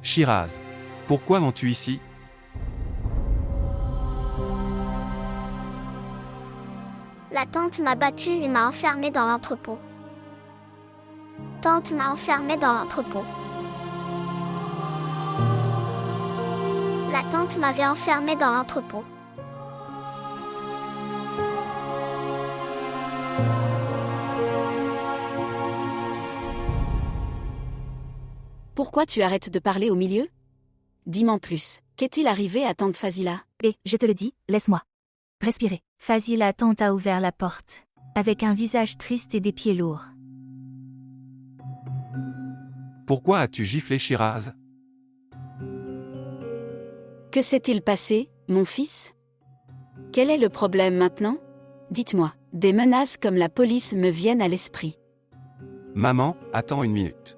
Shiraz, pourquoi mens-tu ici? La tante m'a battue et m'a enfermée dans l'entrepôt. Tante m'a enfermée dans l'entrepôt. La tante m'avait enfermée dans l'entrepôt. Pourquoi tu arrêtes de parler au milieu? Dis-m'en plus. Qu'est-il arrivé à tante Fazila? Je te le dis, laisse-moi respirer. Fazila tante a ouvert la porte, avec un visage triste et des pieds lourds. Pourquoi as-tu giflé Shiraz? Que s'est-il passé, mon fils? Quel est le problème maintenant? Dites-moi. Des menaces comme la police me viennent à l'esprit. Maman, attends une minute.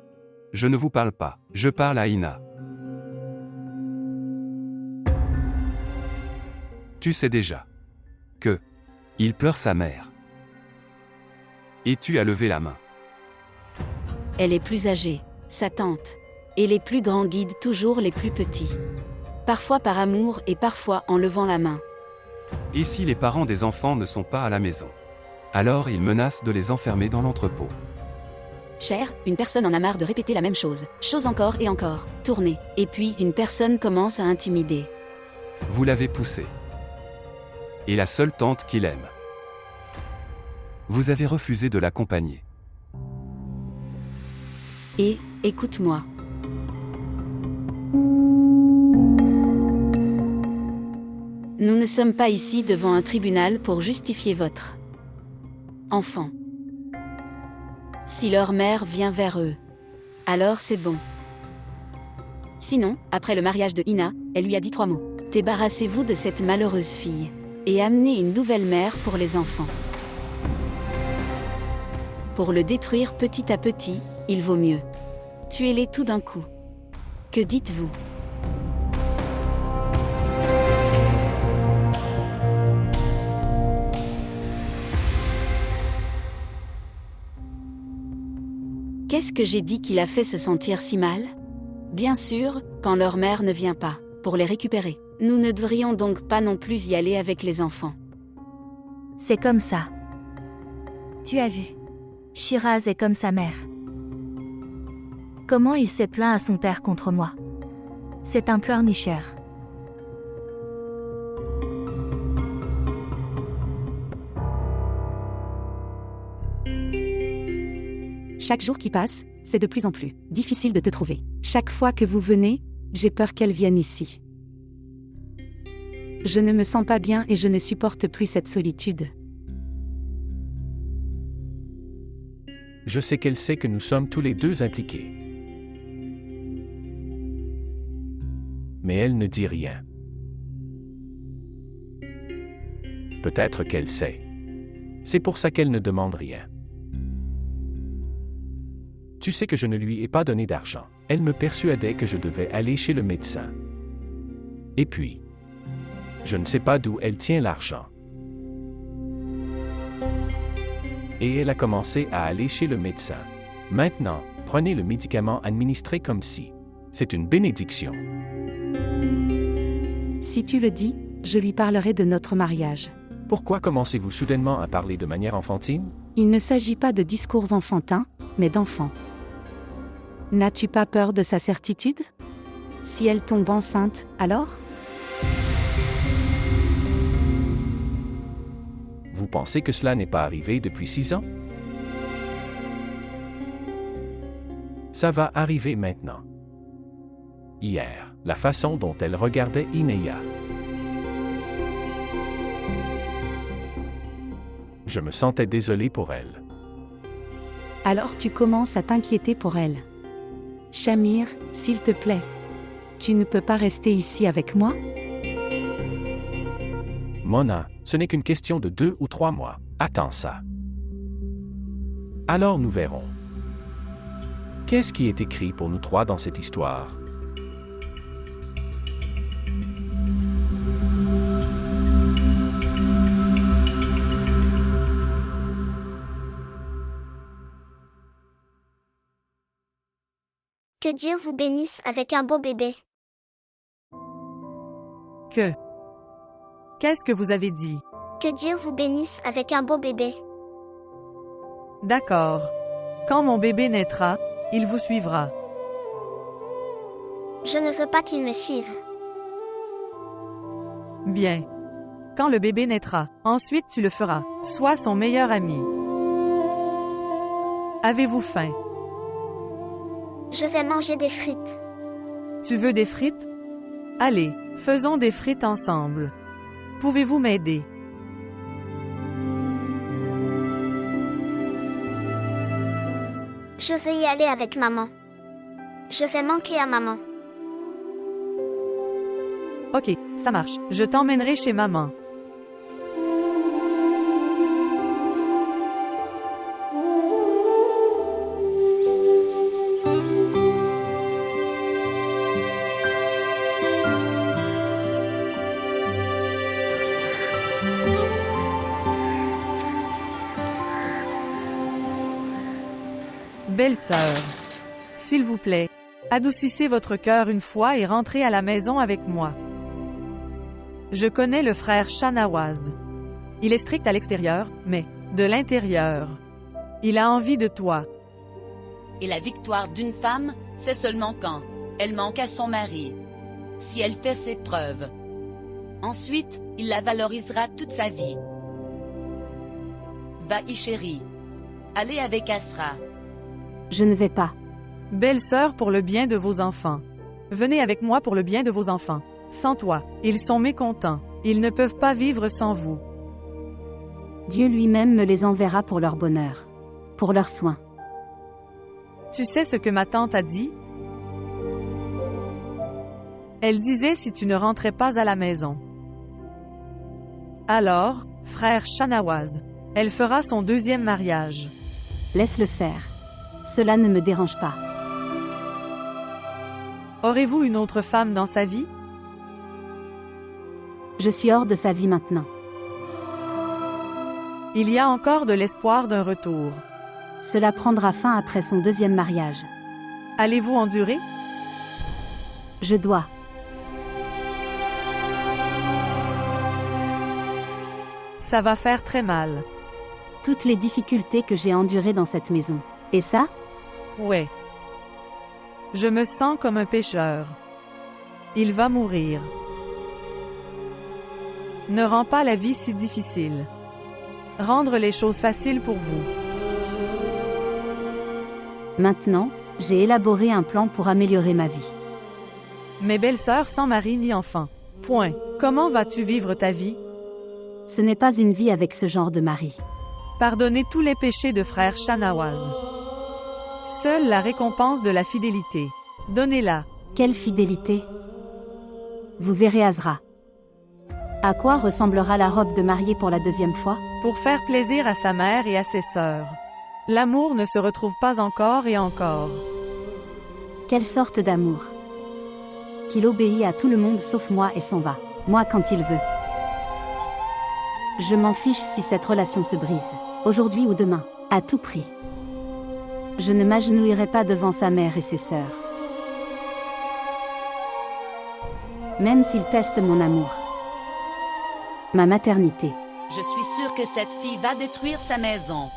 Je ne vous parle pas, je parle à Ina. Tu sais déjà que il pleure sa mère. Et tu as levé la main. Elle est plus âgée, sa tante. Et les plus grands guident toujours les plus petits. Parfois par amour et parfois en levant la main. Et si les parents des enfants ne sont pas à la maison? Alors ils menacent de les enfermer dans l'entrepôt. Cher, une personne en a marre de répéter la même chose. Chose encore et encore. Tournez. Et puis une personne commence à intimider. Vous l'avez poussé. Et la seule tante qu'il aime. Vous avez refusé de l'accompagner. Et, écoute-moi. Nous ne sommes pas ici devant un tribunal pour justifier votre enfant. Si leur mère vient vers eux, alors c'est bon. Sinon, après le mariage de Ina, elle lui a dit 3 mots. Débarrassez-vous de cette malheureuse fille. Et amenez une nouvelle mère pour les enfants. Pour le détruire petit à petit, il vaut mieux. Tuez-les tout d'un coup. Que dites-vous? Qu'est-ce que j'ai dit qui l'a fait se sentir si mal? Bien sûr, quand leur mère ne vient pas, pour les récupérer. Nous ne devrions donc pas non plus y aller avec les enfants. C'est comme ça. Tu as vu. Shiraz est comme sa mère. Comment il s'est plaint à son père contre moi? C'est un pleurnicheur. Chaque jour qui passe, c'est de plus en plus difficile de te trouver. Chaque fois que vous venez, j'ai peur qu'elle vienne ici. Je ne me sens pas bien et je ne supporte plus cette solitude. Je sais qu'elle sait que nous sommes tous les deux impliqués. Mais elle ne dit rien. Peut-être qu'elle sait. C'est pour ça qu'elle ne demande rien. Tu sais que je ne lui ai pas donné d'argent. Elle me persuadait que je devais aller chez le médecin. Et puis, je ne sais pas d'où elle tient l'argent. Et elle a commencé à aller chez le médecin. Maintenant, prenez le médicament administré comme si. C'est une bénédiction. Si tu le dis, je lui parlerai de notre mariage. Pourquoi commencez-vous soudainement à parler de manière enfantine? Il ne s'agit pas de discours enfantins, mais d'enfants. N'as-tu pas peur de sa certitude? Si elle tombe enceinte, alors? Vous pensez que cela n'est pas arrivé depuis 6 ans? Ça va arriver maintenant. Hier, la façon dont elle regardait Ineya. Je me sentais désolé pour elle. Alors tu commences à t'inquiéter pour elle. Shamir, s'il te plaît. Tu ne peux pas rester ici avec moi? Mona, ce n'est qu'une question de 2 ou 3 mois. Attends ça. Alors nous verrons. Qu'est-ce qui est écrit pour nous 3 dans cette histoire? Que Dieu vous bénisse avec un beau bébé. Qu'est-ce que vous avez dit? Que Dieu vous bénisse avec un beau bébé. D'accord. Quand mon bébé naîtra, il vous suivra. Je ne veux pas qu'il me suive. Bien. Quand le bébé naîtra, ensuite tu le feras. Sois son meilleur ami. Avez-vous faim? Je vais manger des frites. Tu veux des frites? Allez, faisons des frites ensemble. Pouvez-vous m'aider? Je veux y aller avec maman. Je vais manquer à maman. Ok, ça marche. Je t'emmènerai chez maman. Belle-sœur, s'il vous plaît, adoucissez votre cœur une fois et rentrez à la maison avec moi. Je connais le frère Shahnawaz. Il est strict à l'extérieur, mais de l'intérieur. Il a envie de toi. Et la victoire d'une femme, c'est seulement quand elle manque à son mari. Si elle fait ses preuves. Ensuite, il la valorisera toute sa vie. Va-y chérie. Allez avec Asra. Je ne vais pas. Belle-sœur pour le bien de vos enfants. Venez avec moi pour le bien de vos enfants. Sans toi, ils sont mécontents. Ils ne peuvent pas vivre sans vous. Dieu lui-même me les enverra pour leur bonheur, pour leurs soins. Tu sais ce que ma tante a dit? Elle disait si tu ne rentrais pas à la maison. Alors, frère Shahnawaz, elle fera son deuxième mariage. Laisse-le faire. Cela ne me dérange pas. Aurez-vous une autre femme dans sa vie? Je suis hors de sa vie maintenant. Il y a encore de l'espoir d'un retour. Cela prendra fin après son deuxième mariage. Allez-vous endurer? Je dois. Ça va faire très mal. Toutes les difficultés que j'ai endurées dans cette maison. Et ça? Ouais. Je me sens comme un pécheur. Il va mourir. Ne rends pas la vie si difficile. Rendre les choses faciles pour vous. Maintenant, j'ai élaboré un plan pour améliorer ma vie. Mes belles-sœurs sans mari ni enfant. Point. Comment vas-tu vivre ta vie? Ce n'est pas une vie avec ce genre de mari. Pardonnez tous les péchés de frère Shahnawaz. Seule la récompense de la fidélité. Donnez-la. Quelle fidélité! Vous verrez Azra. À quoi ressemblera la robe de mariée pour la deuxième fois? Pour faire plaisir à sa mère et à ses sœurs. L'amour ne se retrouve pas encore et encore. Quelle sorte d'amour! Qu'il obéit à tout le monde sauf moi et s'en va. Moi quand il veut. Je m'en fiche si cette relation se brise. Aujourd'hui ou demain. À tout prix. Je ne m'agenouillerai pas devant sa mère et ses sœurs. Même s'il teste mon amour. Ma maternité. Je suis sûre que cette fille va détruire sa maison.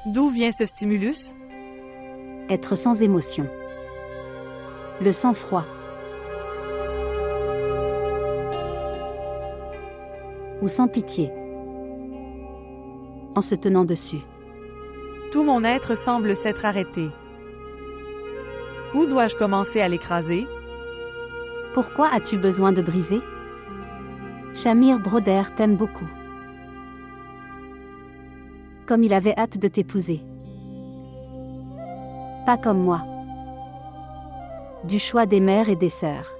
D'où vient ce stimulus? Être sans émotion. Le sang-froid. Ou sans pitié. En se tenant dessus. Tout mon être semble s'être arrêté. Où dois-je commencer à l'écraser? Pourquoi as-tu besoin de briser? Shamir Broder t'aime beaucoup. Comme il avait hâte de t'épouser. Pas comme moi. Du choix des mères et des sœurs.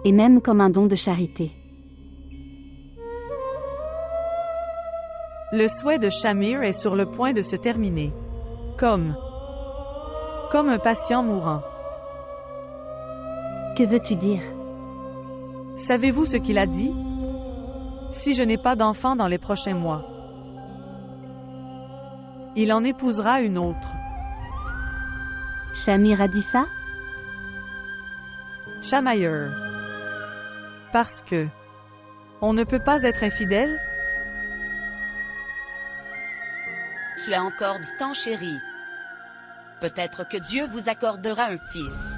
Et même comme un don de charité. Le souhait de Shamir est sur le point de se terminer. Comme un patient mourant. Que veux-tu dire? Savez-vous ce qu'il a dit? Si je n'ai pas d'enfant dans les prochains mois, il en épousera une autre. Shamir a dit ça? Chamailleur. Parce que... On ne peut pas être infidèle? Tu as encore du temps, chérie. Peut-être que Dieu vous accordera un fils.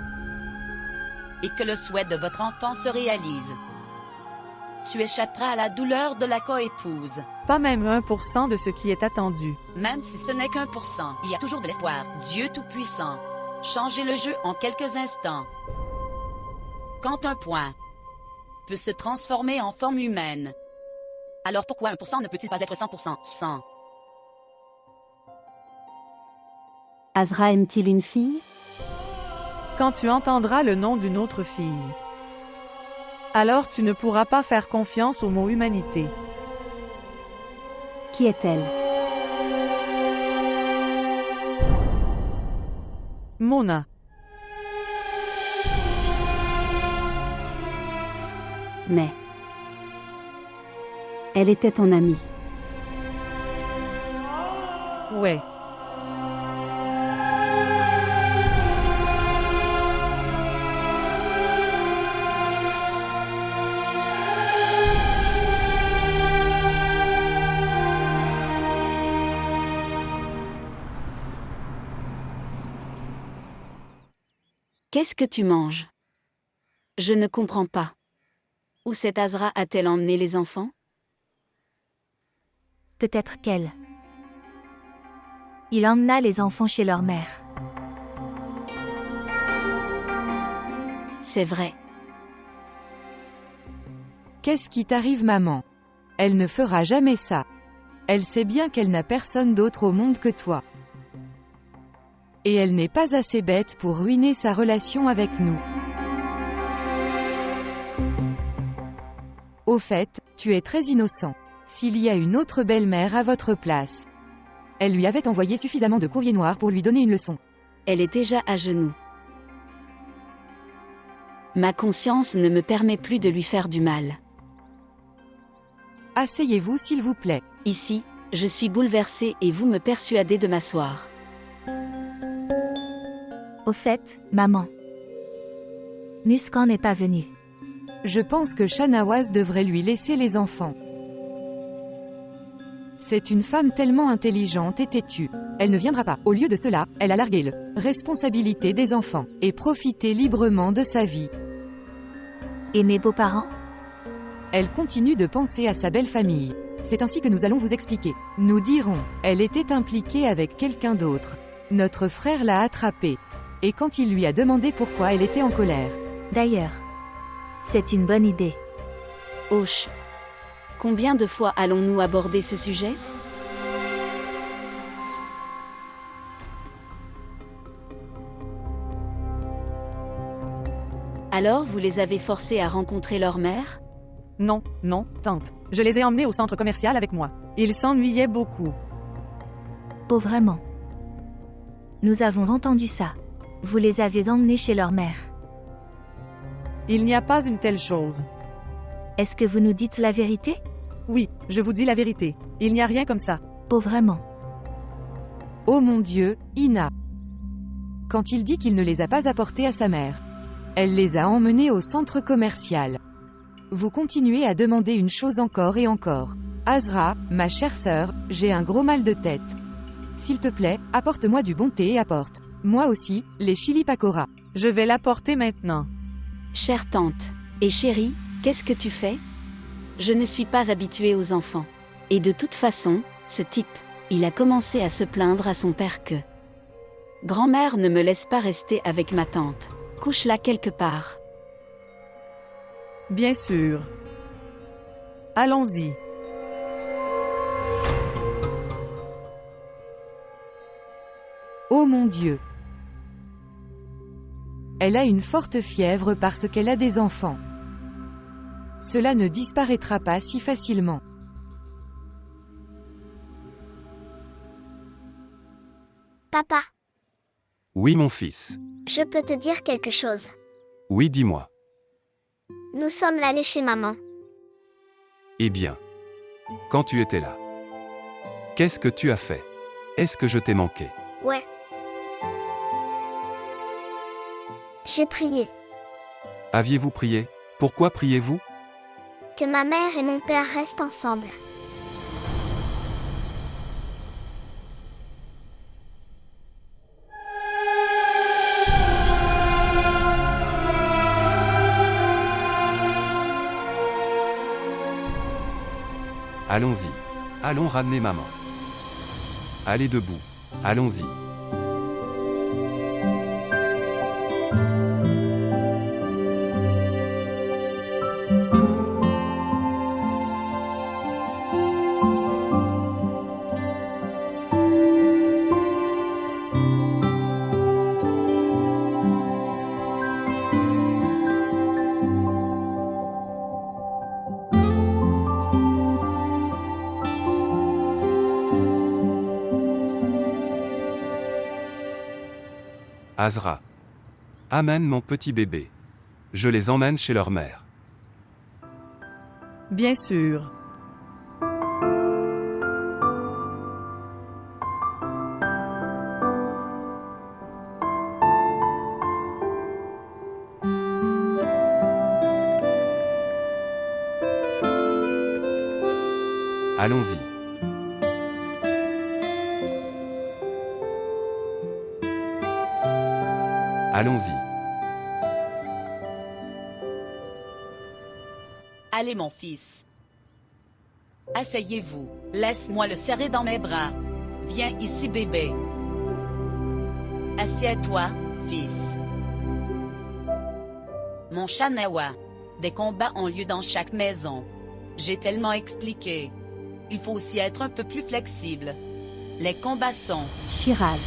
Et que le souhait de votre enfant se réalise. Tu échapperas à la douleur de la coépouse. Pas même 1% de ce qui est attendu. Même si ce n'est qu'1%, il y a toujours de l'espoir. Dieu Tout-Puissant. Changez le jeu en quelques instants. Quand un point peut se transformer en forme humaine, alors pourquoi 1% ne peut-il pas être 100% 100? Azra aime-t-il une fille? Quand tu entendras le nom d'une autre fille, alors tu ne pourras pas faire confiance au mot humanité. Qui est-elle? Mona. Mais... Elle était ton amie. Ouais. Qu'est-ce que tu manges? Je ne comprends pas. Où cette Azra a-t-elle emmené les enfants? Peut-être qu'elle. Il emmena les enfants chez leur mère. C'est vrai. Qu'est-ce qui t'arrive, maman? Elle ne fera jamais ça. Elle sait bien qu'elle n'a personne d'autre au monde que toi. Et elle n'est pas assez bête pour ruiner sa relation avec nous. Au fait, tu es très innocent. S'il y a une autre belle-mère à votre place. Elle lui avait envoyé suffisamment de courrier noir pour lui donner une leçon. Elle est déjà à genoux. Ma conscience ne me permet plus de lui faire du mal. Asseyez-vous s'il vous plaît. Ici, je suis bouleversée et vous me persuadez de m'asseoir. Au fait, maman. Muskan n'est pas venu. Je pense que Shanawaz devrait lui laisser les enfants. C'est une femme tellement intelligente et têtue. Elle ne viendra pas. Au lieu de cela, elle a largué le responsabilité des enfants et profité librement de sa vie. Et mes beaux-parents? Elle continue de penser à sa belle famille. C'est ainsi que nous allons vous expliquer. Nous dirons, elle était impliquée avec quelqu'un d'autre. Notre frère l'a attrapée. Et quand il lui a demandé pourquoi elle était en colère. D'ailleurs, c'est une bonne idée. Hoche. Combien de fois allons-nous aborder ce sujet? Alors vous les avez forcés à rencontrer leur mère? Non, non, tante. Je les ai emmenés au centre commercial avec moi. Ils s'ennuyaient beaucoup. Oh vraiment. Nous avons entendu ça. Vous les avez emmenés chez leur mère. Il n'y a pas une telle chose. Est-ce que vous nous dites la vérité? Oui, je vous dis la vérité. Il n'y a rien comme ça. Oh vraiment. Oh mon Dieu, Ina. Quand il dit qu'il ne les a pas apportés à sa mère. Elle les a emmenés au centre commercial. Vous continuez à demander une chose encore et encore. Azra, ma chère sœur, j'ai un gros mal de tête. S'il te plaît, apporte-moi du bon thé et apporte. Moi aussi, les chili pakora. Je vais l'apporter maintenant. Chère tante. Et chérie, qu'est-ce que tu fais? Je ne suis pas habituée aux enfants. Et de toute façon, ce type, il a commencé à se plaindre à son père que... Grand-mère ne me laisse pas rester avec ma tante. Couche-la quelque part. Bien sûr. Allons-y. Oh mon Dieu. Elle a une forte fièvre parce qu'elle a des enfants. Cela ne disparaîtra pas si facilement. Papa, Oui, mon fils. je peux te dire quelque chose. Oui, dis-moi. Nous sommes allés chez maman. Eh bien. Quand tu étais là. Qu'est-ce que tu as fait? Est-ce que je t'ai manqué? Ouais. J'ai prié. Aviez-vous prié? Pourquoi priez-vous? Que ma mère et mon père restent ensemble. Allons-y. Allons ramener maman. Allez debout. Allons-y. Azra. Amène mon petit bébé. Je les emmène chez leur mère. Bien sûr. Allons-y. Allons-y. Allez mon fils. Asseyez-vous, laisse-moi le serrer dans mes bras. Viens ici bébé. Assieds-toi, fils. Mon Shanawa. Des combats ont lieu dans chaque maison. J'ai tellement expliqué. Il faut aussi être un peu plus flexible. Les combats sont... Shiraz.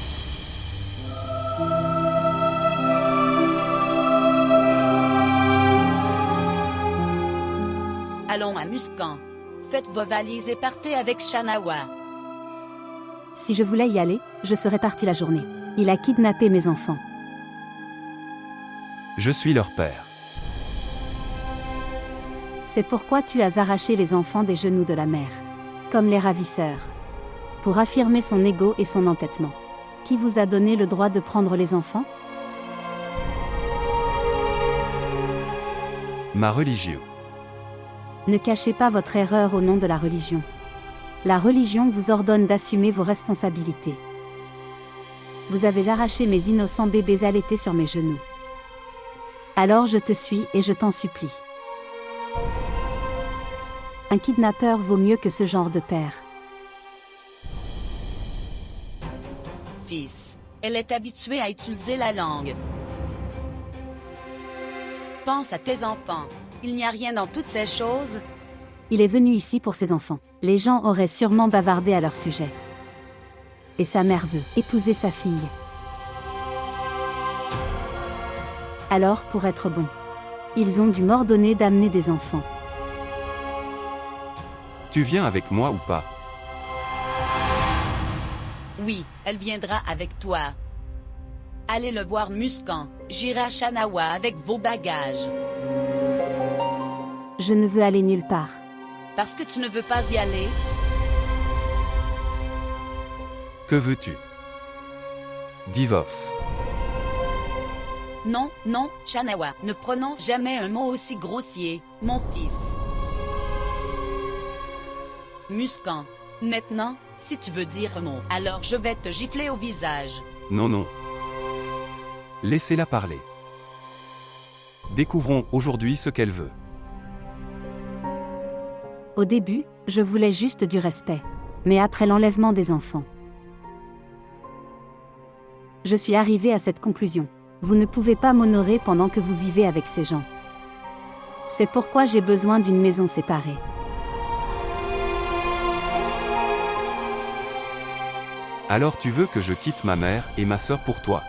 Allons à Muscan. Faites vos valises et partez avec Shanawa. Si je voulais y aller, je serais parti la journée. Il a kidnappé mes enfants. Je suis leur père. C'est pourquoi tu as arraché les enfants des genoux de la mère. Comme les ravisseurs. Pour affirmer son ego et son entêtement. Qui vous a donné le droit de prendre les enfants? Ma religion. Ne cachez pas votre erreur au nom de la religion. La religion vous ordonne d'assumer vos responsabilités. Vous avez arraché mes innocents bébés allaités sur mes genoux. Alors je te suis et je t'en supplie. Un kidnappeur vaut mieux que ce genre de père. Fils, elle est habituée à utiliser la langue. Pense à tes enfants. Il n'y a rien dans toutes ces choses. Il est venu ici pour ses enfants. Les gens auraient sûrement bavardé à leur sujet. Et sa mère veut épouser sa fille. Alors, pour être bon, ils ont dû m'ordonner d'amener des enfants. Tu viens avec moi ou pas? Oui, elle viendra avec toi. Allez le voir Muscan. J'irai à Shanawa avec vos bagages. Je ne veux aller nulle part. Parce que tu ne veux pas y aller? Que veux-tu? Divorce. Non, non, Shanawa, ne prononce jamais un mot aussi grossier, mon fils. Muscan. Maintenant, si tu veux dire un mot, alors je vais te gifler au visage. Non, non. Laissez-la parler. Découvrons aujourd'hui ce qu'elle veut. Au début, je voulais juste du respect. Mais après l'enlèvement des enfants, je suis arrivée à cette conclusion. Vous ne pouvez pas m'honorer pendant que vous vivez avec ces gens. C'est pourquoi j'ai besoin d'une maison séparée. Alors tu veux que je quitte ma mère et ma sœur pour toi?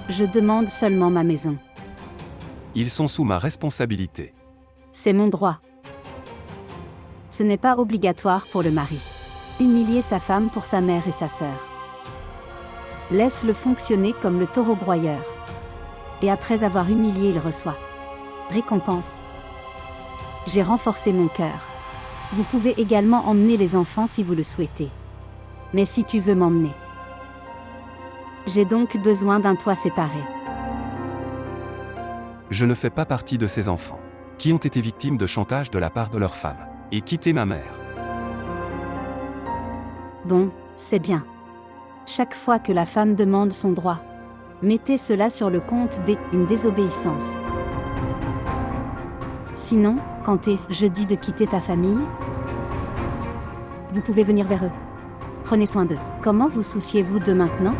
Je demande seulement ma maison. Ils sont sous ma responsabilité. C'est mon droit. Ce n'est pas obligatoire pour le mari. Humilier sa femme pour sa mère et sa sœur. Laisse-le fonctionner comme le taureau broyeur. Et après avoir humilié, il reçoit récompense. J'ai renforcé mon cœur. Vous pouvez également emmener les enfants si vous le souhaitez. Mais si tu veux m'emmener, j'ai donc besoin d'un toit séparé. Je ne fais pas partie de ces enfants qui ont été victimes de chantage de la part de leur femme et quitté ma mère. Bon, c'est bien. Chaque fois que la femme demande son droit, mettez cela sur le compte une désobéissance. Sinon, quand je dis de quitter ta famille, vous pouvez venir vers eux. Prenez soin d'eux. Comment vous souciez-vous de maintenant?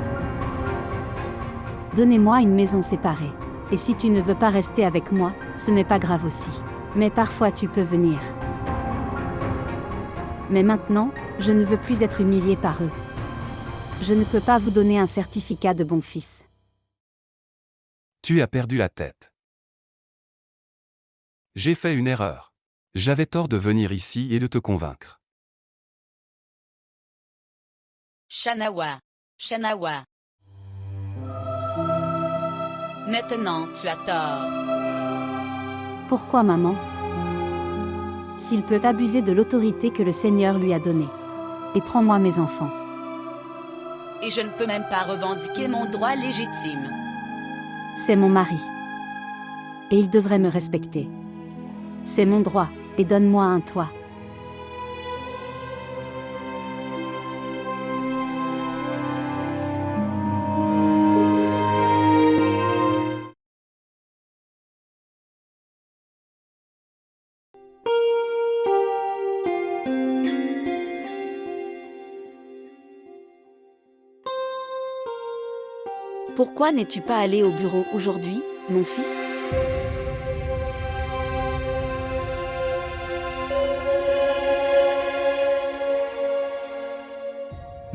Donnez-moi une maison séparée. Et si tu ne veux pas rester avec moi, ce n'est pas grave aussi. Mais parfois tu peux venir. Mais maintenant, je ne veux plus être humilié par eux. Je ne peux pas vous donner un certificat de bon fils. Tu as perdu la tête. J'ai fait une erreur. J'avais tort de venir ici et de te convaincre. Shanawa. Shanawa. Maintenant, tu as tort. Pourquoi, maman? S'il peut abuser de l'autorité que le Seigneur lui a donnée. Et prends-moi mes enfants. Et je ne peux même pas revendiquer mon droit légitime. C'est mon mari. Et il devrait me respecter. C'est mon droit, et donne-moi un toit. Pourquoi n'es-tu pas allé au bureau aujourd'hui, mon fils?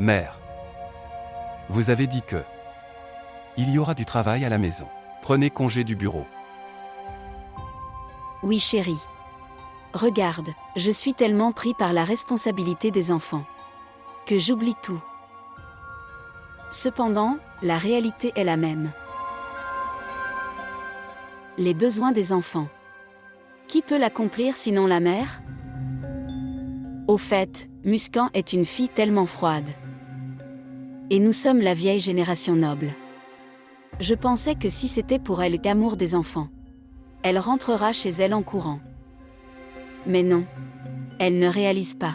Mère, vous avez dit que il y aura du travail à la maison. Prenez congé du bureau. Oui, chérie. Regarde, je suis tellement pris par la responsabilité des enfants que j'oublie tout. Cependant, la réalité est la même. Les besoins des enfants. Qui peut l'accomplir sinon la mère? Au fait, Muskan est une fille tellement froide. Et nous sommes la vieille génération noble. Je pensais que si c'était pour elle l'amour des enfants, elle rentrera chez elle en courant. Mais non, elle ne réalise pas.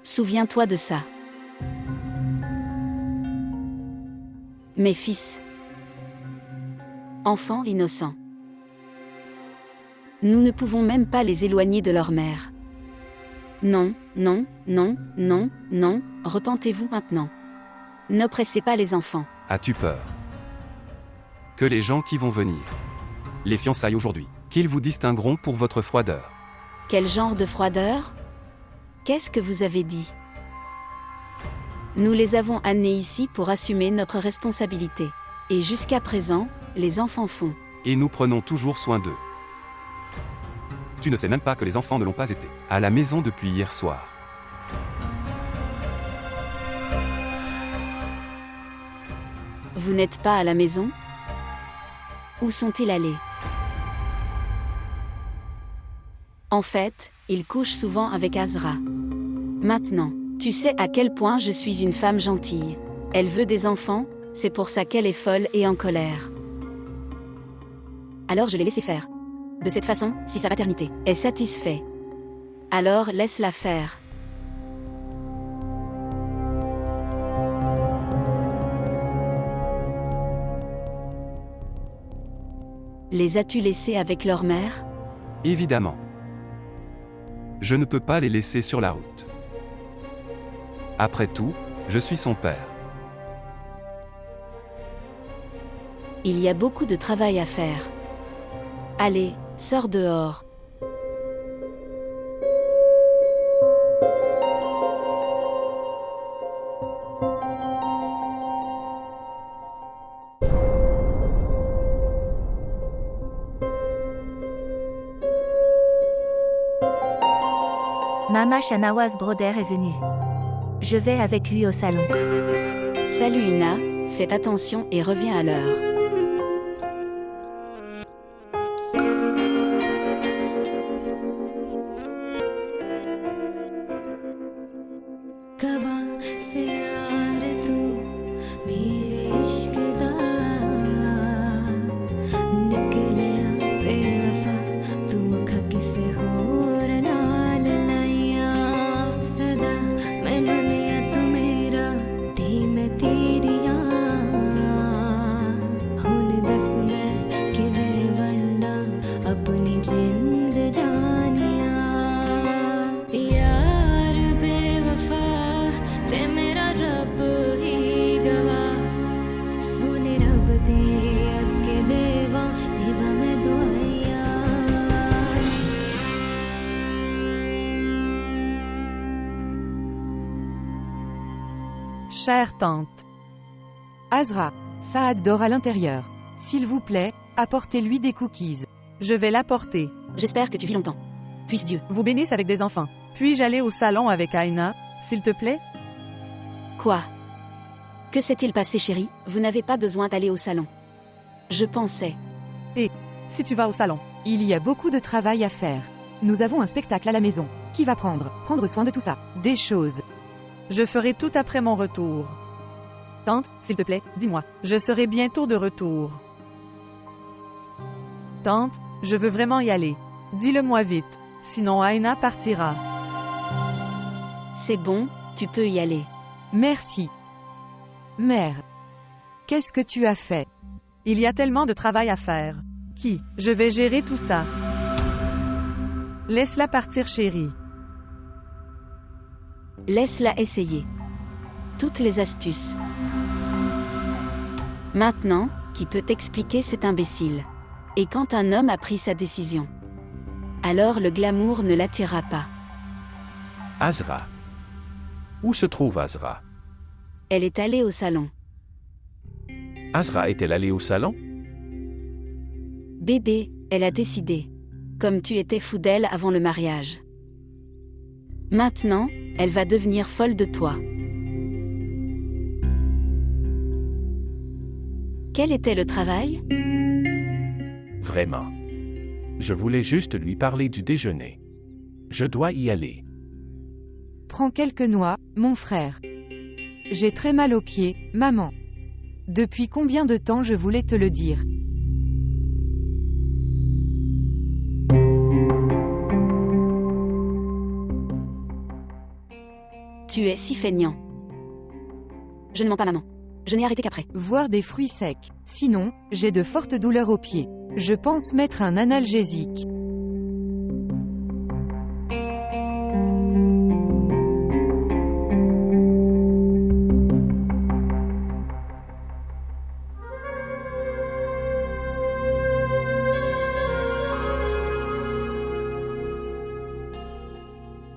Souviens-toi de ça. Mes fils. Enfants innocents. Nous ne pouvons même pas les éloigner de leur mère. Non, non, non, non, non, repentez-vous maintenant. N'oppressez pas les enfants. As-tu peur que les gens qui vont venir, les fiançailles aujourd'hui, qu'ils vous distingueront pour votre froideur? Quel genre de froideur? Qu'est-ce que vous avez dit? Nous les avons amenés ici pour assumer notre responsabilité. Et jusqu'à présent, les enfants font. Et nous prenons toujours soin d'eux. Tu ne sais même pas que les enfants ne l'ont pas été à la maison depuis hier soir. Vous n'êtes pas à la maison? Où sont-ils allés? En fait, ils couchent souvent avec Azra. Maintenant, tu sais à quel point je suis une femme gentille. Elle veut des enfants, c'est pour ça qu'elle est folle et en colère. Alors je l'ai laissé faire. De cette façon, si sa maternité est satisfaite, alors laisse-la faire. Les as-tu laissés avec leur mère? Évidemment. Je ne peux pas les laisser sur la route. Après tout, je suis son père. Il y a beaucoup de travail à faire. Allez, sors dehors. Mama Shanawaz Broder est venue. Je vais avec lui au salon. Salut Ina, faites attention et reviens à l'heure. chère tante. Azra, Saad dort à l'intérieur. S'il vous plaît, apportez-lui des cookies. Je vais l'apporter. J'espère que tu vis longtemps. Puisse Dieu. Vous bénisse avec des enfants. Puis-je aller au salon avec Aina, s'il te plaît? Quoi? Que s'est-il passé, chérie? Vous n'avez pas besoin d'aller au salon. Je pensais. Si tu vas au salon. Il y a beaucoup de travail à faire. Nous avons un spectacle à la maison. Qui va prendre soin de tout ça? Des choses. Je ferai tout après mon retour. Tante, s'il te plaît, dis-moi. Je serai bientôt de retour. Tante, je veux vraiment y aller. Dis-le-moi vite. Sinon Aina partira. C'est bon, tu peux y aller. Merci. Mère. Qu'est-ce que tu as fait? Il y a tellement de travail à faire. Je vais gérer tout ça. Laisse-la partir, chérie. Laisse-la essayer. Toutes les astuces. Maintenant, qui peut expliquer cet imbécile? Et quand un homme a pris sa décision, alors le glamour ne l'attirera pas. Azra. Où se trouve Azra? Elle est allée au salon. Azra est-elle allée au salon? Bébé, elle a décidé. Comme tu étais fou d'elle avant le mariage. Maintenant, elle va devenir folle de toi. Quel était le travail? Vraiment. Je voulais juste lui parler du déjeuner. Je dois y aller. Prends quelques noix, mon frère. J'ai très mal aux pieds, maman. Depuis combien de temps je voulais te le dire? Tu es si feignant. Je ne mens pas, maman. Je n'ai arrêté qu'après. Voir des fruits secs. Sinon, j'ai de fortes douleurs aux pieds. Je pense mettre un analgésique.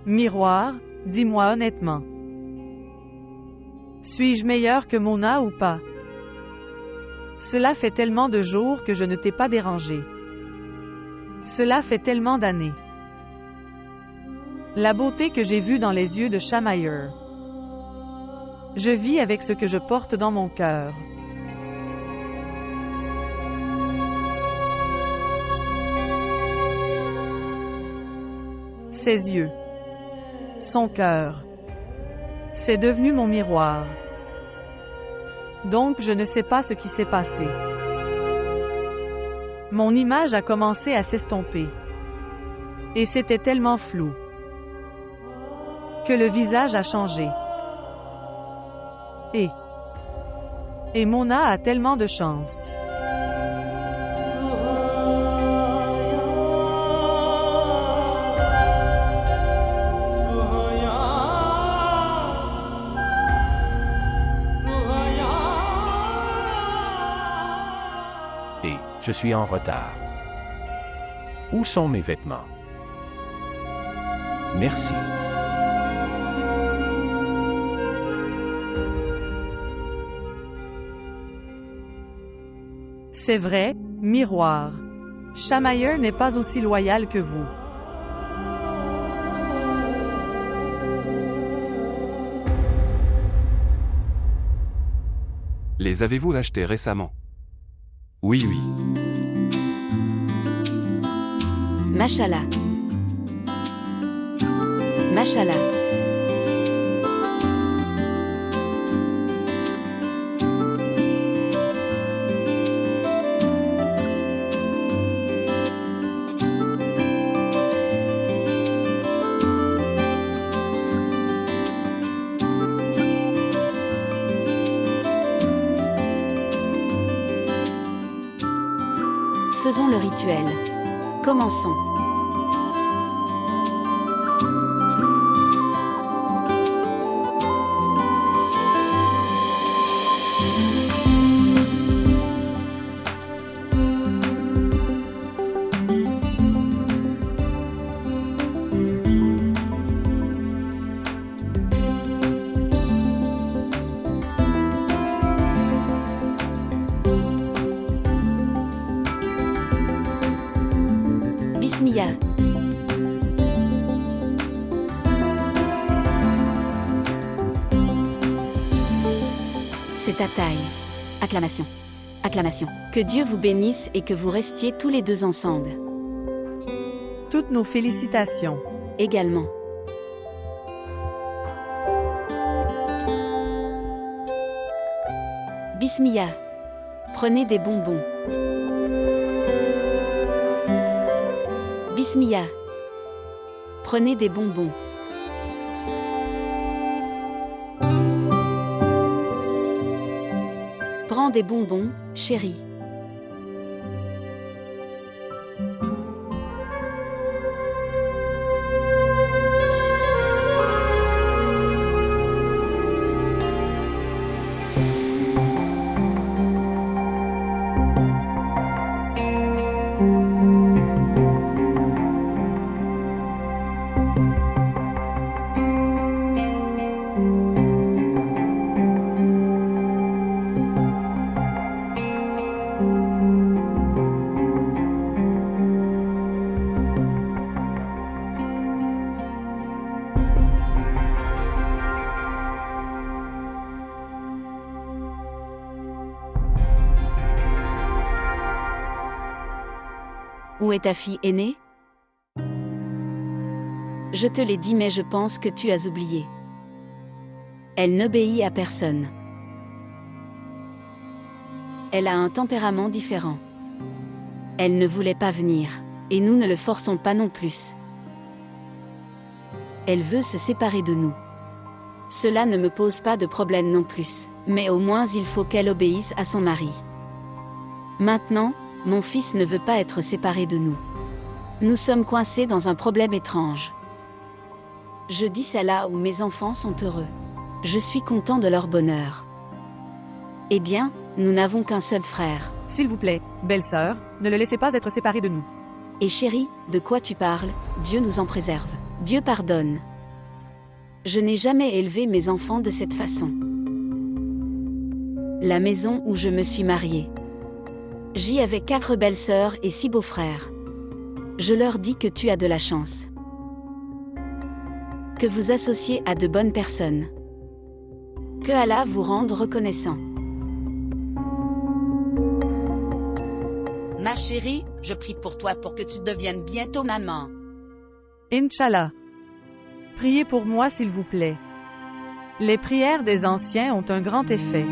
Miroir, dis-moi honnêtement. Suis-je meilleur que Mona ou pas? Cela fait tellement de jours que je ne t'ai pas dérangé. Cela fait tellement d'années. La beauté que j'ai vue dans les yeux de Shamayer. Je vis avec ce que je porte dans mon cœur. Ses yeux. Son cœur. C'est devenu mon miroir. Donc je ne sais pas ce qui s'est passé. Mon image a commencé à s'estomper. Et c'était tellement flou. Que le visage a changé. Et Mona a tellement de chance. Et je suis en retard. Où sont mes vêtements? Merci. C'est vrai, miroir. Shamayer n'est pas aussi loyal que vous. Les avez-vous achetés récemment? Oui, oui. Mashallah. Mashallah. Faisons le rituel. Commençons. Bismillah. C'est ta taille. Acclamation. Acclamation. Que Dieu vous bénisse et que vous restiez tous les deux ensemble. Toutes nos félicitations. Également. Bismillah. Prenez des bonbons. Bismillah. Prenez des bonbons. Prends des bonbons, chérie. Où est ta fille aînée? Je te l'ai dit mais je pense que tu as oublié. Elle n'obéit à personne. Elle a un tempérament différent. Elle ne voulait pas venir, et nous ne le forçons pas non plus. Elle veut se séparer de nous. Cela ne me pose pas de problème non plus, mais au moins il faut qu'elle obéisse à son mari. Maintenant, mon fils ne veut pas être séparé de nous. Nous sommes coincés dans un problème étrange. Je dis ça là où mes enfants sont heureux. Je suis content de leur bonheur. Eh bien, nous n'avons qu'un seul frère. S'il vous plaît, belle-sœur, ne le laissez pas être séparé de nous. Et chérie, de quoi tu parles? Dieu nous en préserve. Dieu pardonne. Je n'ai jamais élevé mes enfants de cette façon. La maison où je me suis mariée. J'y avais 4 belles-sœurs et 6 beaux-frères. Je leur dis que tu as de la chance. Que vous associez à de bonnes personnes. Que Allah vous rende reconnaissant. Ma chérie, je prie pour toi pour que tu deviennes bientôt maman. Inch'Allah. Priez pour moi s'il vous plaît. Les prières des anciens ont un grand effet.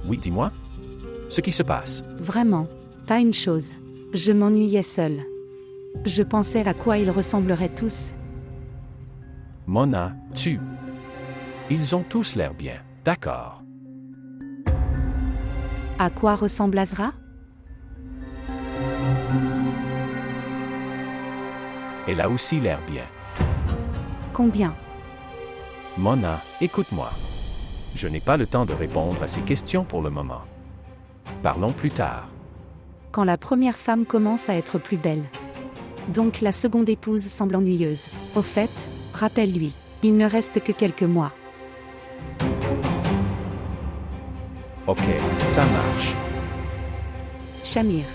Oui, dis-moi. Ce qui se passe. Vraiment, pas une chose. Je m'ennuyais seule. Je pensais à quoi ils ressembleraient tous. Mona, tu. Ils ont tous l'air bien, d'accord. À quoi ressemble Azra? Elle a aussi l'air bien. Combien? Mona, écoute-moi. Je n'ai pas le temps de répondre à ces questions pour le moment. Parlons plus tard. Quand la première femme commence à être plus belle. Donc la seconde épouse semble ennuyeuse. Au fait, rappelle-lui, il ne reste que quelques mois. Ok, ça marche. Shamir.